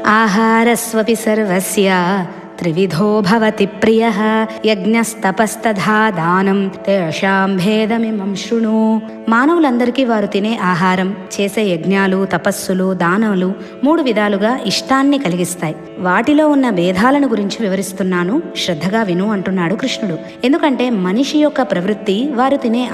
ఆహారస్వపి సర్వస్య త్రివిధో భవతి ప్రియః యజ్ఞస్తపస్తథా దానం తేషాం భేదమిమం శృణు. మానవులందరికీ వారు తినే ఆహారం, చేసే యజ్ఞాలు, తపస్సులు, దానాలు 3 విధాలుగా ఇష్టాన్ని కలిగిస్తాయి. వాటిలో ఉన్న భేదాలను గురించి వివరిస్తున్నాను, శ్రద్ధగా విను అంటున్నాడు కృష్ణుడు. ఎందుకంటే మనిషి యొక్క ప్రవృత్తి వారు తినే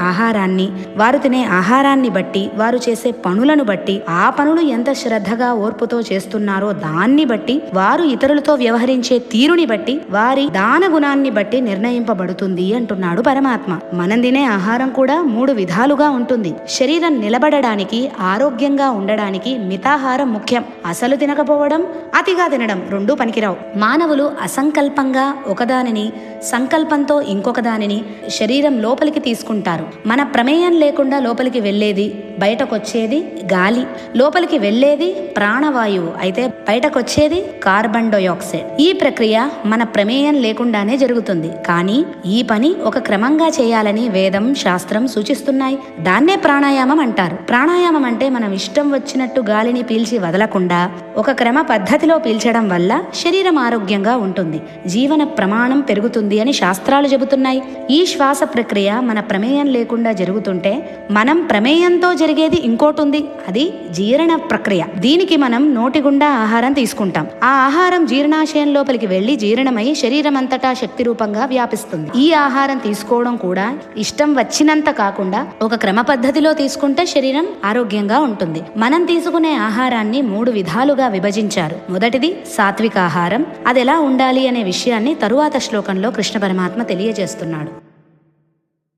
ఆహారాన్ని బట్టి, వారు చేసే పనులను బట్టి, ఆ పనులు ఎంత శ్రద్ధగా ఓర్పుతో చేస్తున్నారో దాన్ని బట్టి, వారు ఇతరులతో వ్యవహరించే తీరుని బట్టి, వారి దాన గుణాన్ని బట్టి నిర్ణయింపబడుతుంది అంటున్నాడు పరమాత్మ. మనం తినే ఆహారం కూడా 3 విధాలుగా ఉంటుంది. శరీరం నిలబడడానికి, ఆరోగ్యంగా ఉండడానికి మితాహారం ముఖ్యం. అసలు తినకపోవడం, అతిగా తినడం రెండూ పనికిరావు. మానవులు అసంకల్పంగా ఒకదానిని, సంకల్పంతో ఇంకొక దానిని శరీరం లోపలికి తీసుకుంటారు. మన ప్రమేయం లేకుండా లోపలికి వెళ్ళేది, బయటకొచ్చేది గాలి, లోపలికి వెళ్ళేది ప్రాణవాయువు, అయితే బయటకొచ్చేది కార్బన్ డయాక్సైడ్. ఈ ప్రక్రియ మన ప్రమేయం లేకుండానే జరుగుతుంది. కానీ ఈ పని ఒక క్రమంగా చేయాలని వేదం, శాస్త్రం సూచిస్తున్నాయి. దాన్నే ప్రాణాయామం అంటారు. ప్రాణాయామం అంటే మనం ఇష్టం వచ్చినట్టు గాలిని పీల్చి వదలకుండా ఒక క్రమ పద్ధతిలో పీల్చడం వల్ల శరీరం ఆరోగ్యంగా ఉంటుంది, జీవన ప్రమాణం పెరుగుతుంది అని శాస్త్రాలు చెబుతున్నాయి. ఈ శ్వాస ప్రక్రియ మన ప్రమేయం లేకుండా జరుగుతుంటే, మనం ప్రమేయంతో జరిగేది ఇంకోటి ఉంది, అది జీర్ణ ప్రక్రియ. దీనికి మనం నోటి గుండా ఆహారం తీసుకుంటాం. ఆ ఆహారం జీర్ణాశయం లోపలికి వెళ్లి జీర్ణమై శరీరం అంతటా శక్తి రూపంగా వ్యాపిస్తుంది. ఈ ఆహారం తీసుకోవడం కూడా ఇష్టం వచ్చినంత కాకుండా ఒక క్రమ పద్ధతిలో తీసుకుంటే శరీరం ఆరోగ్యంగా ఉంటుంది. మనం తీసుకునే ఆహారాన్ని 3 విధాలుగా విభజించారు. మొదటిది సాత్విక ఆహారం. అది ఎలా ఉండాలి అనే విషయాన్ని తరువాత శ్లోకంలో కృష్ణ పరమాత్మ తెలియజేస్తున్నాడు.